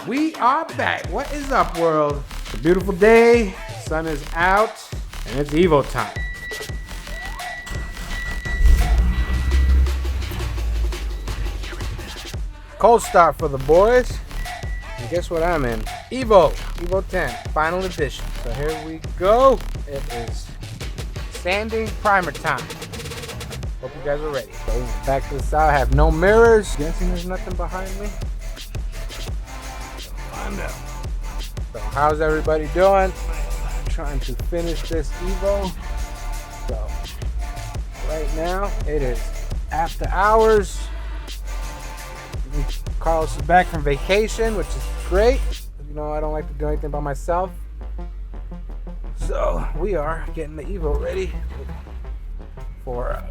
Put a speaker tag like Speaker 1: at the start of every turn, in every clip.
Speaker 1: We are back. What is up, world? It's a beautiful day. Sun is out, and it's Evo time. Cold start for the boys. And guess what I'm in? Evo 10, final edition. So here we go. It is sanding primer time. Hope you guys are ready. So back to the side, I have no mirrors. Guessing there's nothing behind me. Find out. So how's everybody doing? I'm trying to finish this Evo. So right now it is after hours. Carlos is back from vacation, which is great. You know, I don't like to do anything by myself. So we are getting the Evo ready for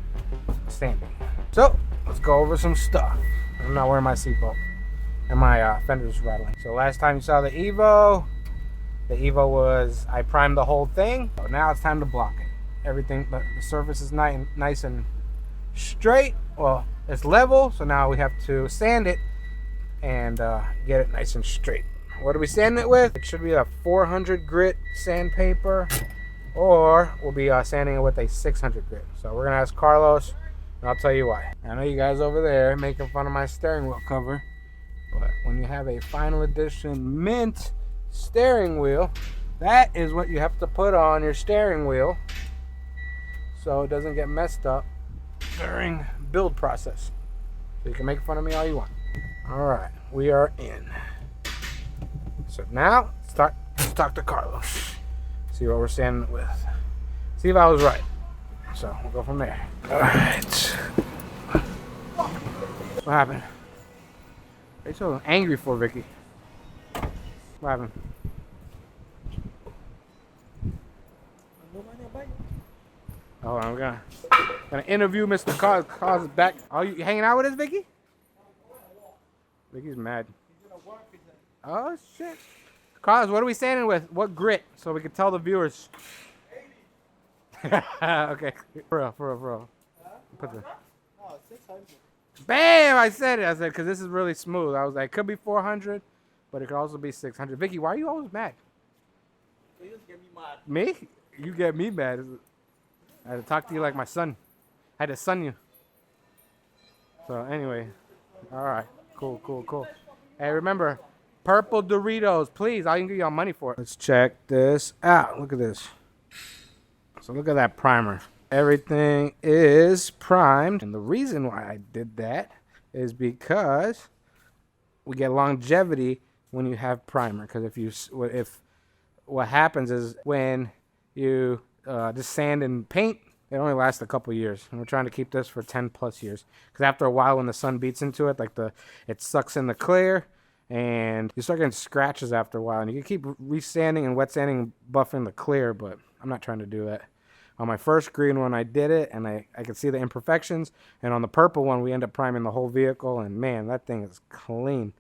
Speaker 1: sanding. So let's go over some stuff. I'm not wearing my seatbelt and my fender's rattling. So last time you saw the Evo was, I primed the whole thing. So now it's time to block it. Everything, the surface is nice and straight. Well, it's level, so now we have to sand it and get it nice and straight. What are we sanding it with? It should be a 400 grit sandpaper, or we'll be sanding it with a 600 grit. So we're gonna ask Carlos, and I'll tell you why. I know you guys over there making fun of my steering wheel cover, but when you have a final edition mint steering wheel, that is what you have to put on your steering wheel so it doesn't get messed up during build process. So you can make fun of me all you want. All right, we are in. So now let's talk to Carlos. See what we're sanding with. See if I was right. So we'll go from there. All right. What happened? What are you so angry for, Vicky? What happened? Oh, I'm gonna interview Mr. Carlos. Carlos is back. Oh, you hanging out with us, Vicky? Vicky's mad. Oh shit. Carlos, what are we sanding with? What grit? So we can tell the viewers. 80. Okay. For real. Put the... Oh, 600. Bam! I said it. I said, because this is really smooth. I was like, could be 400, but it could also be 600. Vicky, why are you always mad? You just get me mad. Me? You get me mad. I had to talk to you like my son. I had to son you. So anyway, all right, cool. Hey, remember, purple Doritos, please. I can give y'all money for it. Let's check this out. Look at this. So look at that primer. Everything is primed, and the reason why I did that is because we get longevity when you have primer. Because if what happens is when you just sand and paint, it only lasts a couple years, and we're trying to keep this for 10 plus years. Because after a while, when the sun beats into it, it sucks in the clear, and you start getting scratches after a while. And you can keep resanding and wet sanding and buffing the clear, but I'm not trying to do that. On my first green one, I did it, and I could see the imperfections. And on the purple one, we end up priming the whole vehicle, and man, that thing is clean.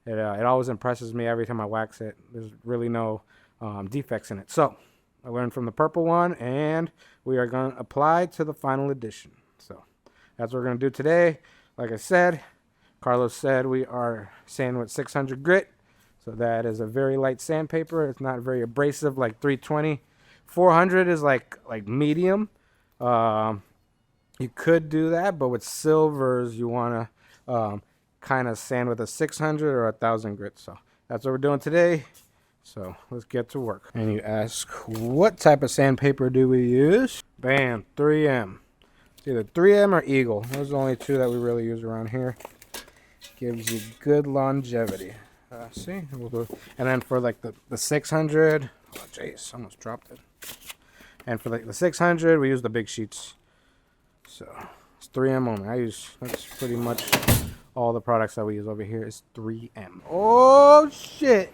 Speaker 1: It always impresses me every time I wax it. There's really no defects in it. So I learned from the purple one, and we are going to apply to the final edition. So that's what we're going to do today. Like I said, Carlos said we are sanding with 600 grit. So that is a very light sandpaper. It's not very abrasive like 320. 400 is like medium. You could do that, but with silvers, you want to kind of sand with a 600 or 1,000 grit. So that's what we're doing today. So let's get to work. And you ask, what type of sandpaper do we use? Bam, 3M. It's either 3M or Eagle. Those are the only two that we really use around here. Gives you good longevity. See? We'll go. And then for like the 600, oh jeez, almost dropped it. And for like the 600, we use the big sheets. So it's 3M only. That's pretty much all the products that we use over here is 3M. Oh shit.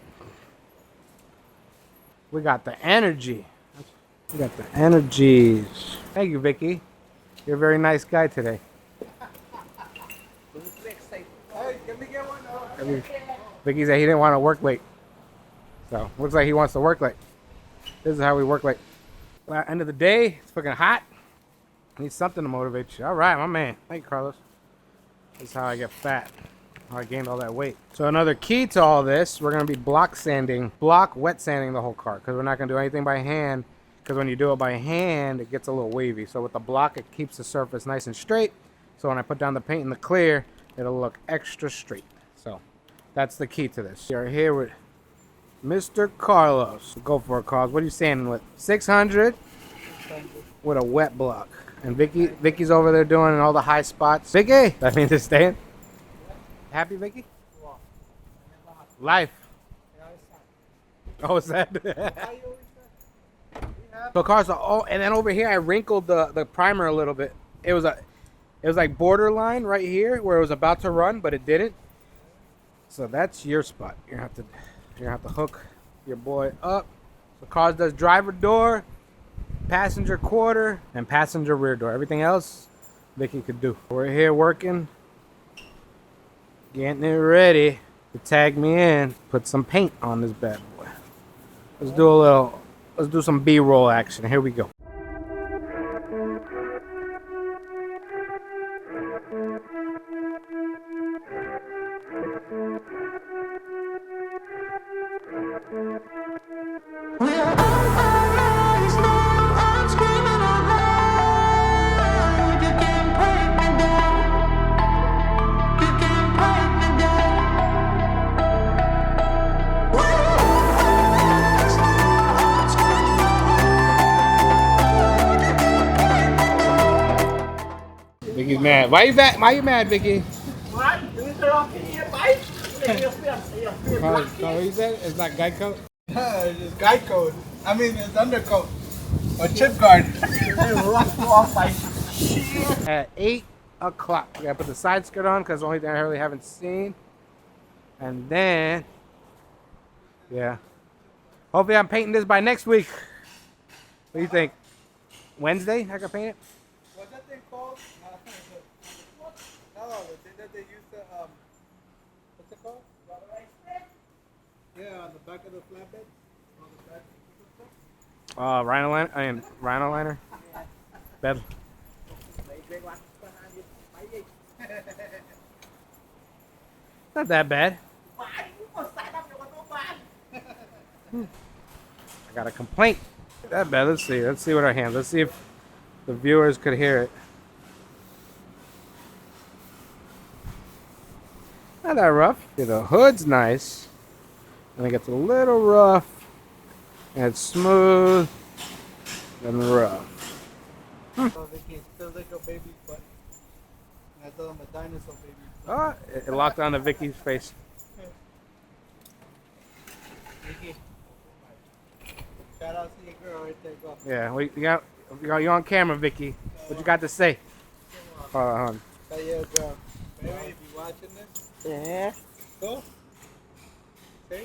Speaker 1: We got the energy. We got the energies. Thank you, Vicky. You're a very nice guy today. Hey, can we get one? Vicky said he didn't want to work late. So looks like he wants to work late. This is how we work late. Well, at the end of the day, it's fucking hot. I need something to motivate you. All right, my man. Thank you, Carlos. This is how I get fat. I gained all that weight. So another key to all this, we're going to be block wet sanding the whole car, because we're not going to do anything by hand, because when you do it by hand, it gets a little wavy. So with the block, it keeps the surface nice and straight. So when I put down the paint in the clear, it'll look extra straight. So that's the key to this. We are here with Mr. Carlos. Go for it, Carlos. What are you sanding with? 600 with a wet block. And Vicky's over there doing all the high spots. Vicky, that means it's staying. Happy, Vicky? Life. Oh, sad. So cars are all, and then over here I wrinkled the primer a little bit. It was like borderline right here where it was about to run, but it didn't. So that's your spot. You're gonna have to hook your boy up. So cars does driver door, passenger quarter, and passenger rear door. Everything else Vicky could do. We're here working. Getting it ready to tag me in, put some paint on this bad boy. Let's do some B-roll action. Here we go. Vicky's mad. Why you mad, Vicky? What? What you said? It's not guide code?
Speaker 2: It's just guide code. I mean, it's undercoat. Or chip guard.
Speaker 1: At 8 o'clock. We gotta put the side skirt on because the only thing I really haven't seen. And then, yeah. Hopefully I'm painting this by next week. What do you think? Wednesday I can paint it?
Speaker 2: What's that thing called? No, the thing that they use to, what's it called? Yeah, on the back of the flatbed. On the back.
Speaker 1: Rhino liner? I mean, rhino liner? Bed. Not that bad. I got a complaint. That bad. Let's see. Let's see what our hands. Let's see if the viewers could hear it. Not that rough. See, the hood's nice. And it gets a little rough. And it's smooth and rough.
Speaker 2: So they can still lick a baby's butt. And I told them a dinosaur baby.
Speaker 1: Oh, it locked onto Vicky's face.
Speaker 2: Vicky. Shout out to your girl right there. Go.
Speaker 1: Yeah, you're on camera, Vicky. What you got to say? Hold on.
Speaker 2: Tell your girl. Baby, if you watching this?
Speaker 3: Yeah.
Speaker 2: Go.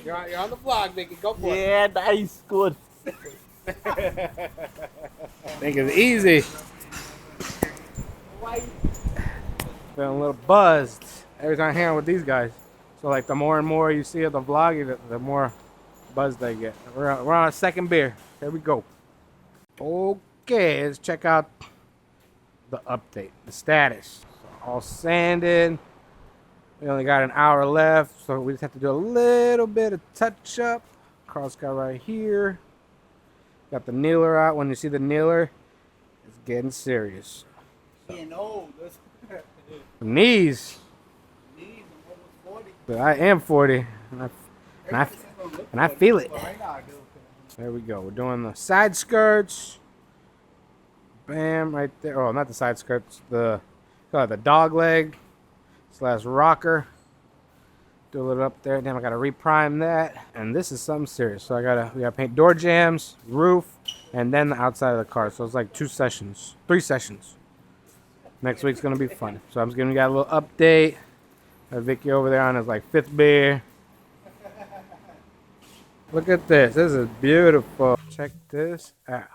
Speaker 1: You're on the vlog, Vicky. Go for it.
Speaker 3: Yeah, nice. Good.
Speaker 1: Think it's easy. Feeling a little buzzed every time I hang out with these guys. So like the more and more you see of the vlog, the more buzzed I get. We're on a second beer. Here we go. Okay, let's check out the update, the status. So all sanded. We only got an hour left, so we just have to do a little bit of touch up. Carl's got right here. Got the kneeler out. When you see the kneeler, it's getting serious.
Speaker 2: Getting old.
Speaker 1: Knees.
Speaker 2: I'm almost 40.
Speaker 1: But I am 40, and I feel it.
Speaker 2: But right now I do.
Speaker 1: There we go. We're doing the side skirts. Bam, right there. Oh, not the side skirts. The dog leg / rocker. Do a little up there. Damn, I gotta reprime that. And this is something serious. So we gotta paint door jambs, roof, and then the outside of the car. So it's like 3 sessions. Next week's gonna be fun. So I'm just giving you guys a little update. Vicky over there on his like 5th beer. Look at this. This is beautiful. Check this out.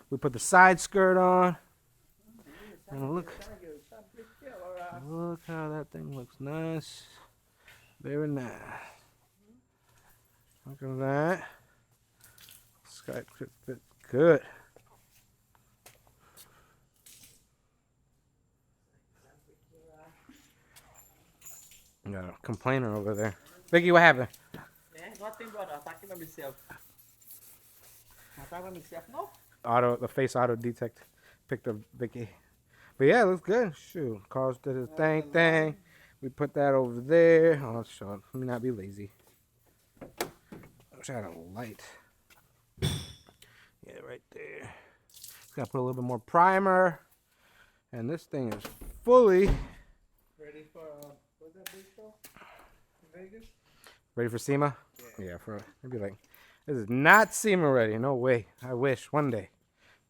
Speaker 1: We put the side skirt on. And look how that thing looks nice. Very nice. Look at that. Sky fit good. You got a complainer over there. Vicky, what happened?
Speaker 2: Nothing, brother. Attacking by myself. Attacking by myself, no?
Speaker 1: The face auto detect picked up Vicky. But yeah, it looks good. Shoot, Carlos did his thing. We put that over there. Oh, sure. Let me not be lazy. I wish I had a light. Yeah, right there. Just gotta put a little bit more primer. And this thing is fully
Speaker 2: Ready for, what's that big show? In Vegas?
Speaker 1: ready for SEMA? Yeah, for maybe like, this is not SEMA ready. No way. I wish one day.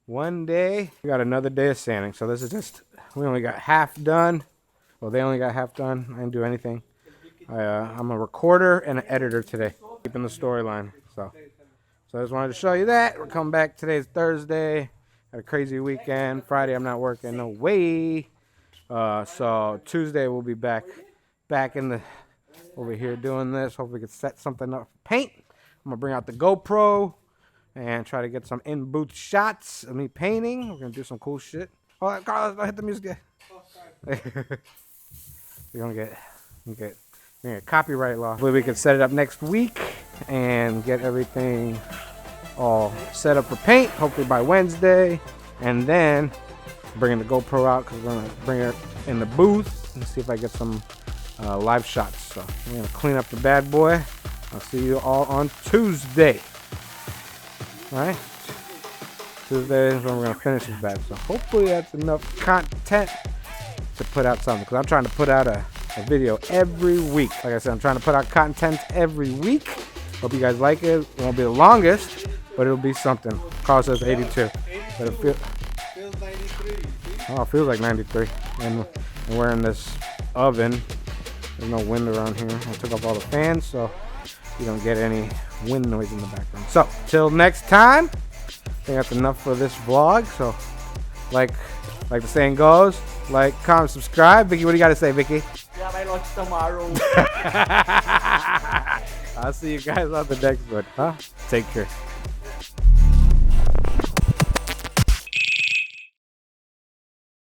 Speaker 1: One day. We got another day of sanding. So this is just, we only got half done. Well, they only got half done. I didn't do anything. I'm a recorder and an editor today. Keeping the storyline. So I just wanted to show you that. We're coming back. Today's Thursday. Had a crazy weekend. Friday I'm not working. No way. So Tuesday we'll be back in the over here doing this. Hopefully we can set something up for paint. I'm gonna bring out the GoPro and try to get some in booth shots of me painting. We're gonna do some cool shit. Oh, Carlos, don't hit the music yet. We're gonna get copyright law. Hopefully we can set it up next week and get everything all set up for paint. Hopefully by Wednesday, and then bringing the GoPro out because we're gonna bring it in the booth and see if I get some live shots. So we're gonna clean up the bad boy. I'll see you all on Tuesday. All right, Tuesday is when we're gonna finish this bad. So hopefully that's enough content to put out something, because I'm trying to put out a video every week. Like I said, I'm trying to put out content every week. Hope you guys like it. It won't be the longest, but it'll be something. Carl says 82. But it feels
Speaker 2: 93.
Speaker 1: Oh, it feels like 93. And we're in this oven. There's no wind around here. I took off all the fans so you don't get any wind noise in the background. So, till next time, I think that's enough for this vlog. So, like the saying goes, like, comment, subscribe. Vicky, what do you got to say, Vicky?
Speaker 2: Yeah, my lunch tomorrow.
Speaker 1: I'll see you guys on the next one. Huh? Take care.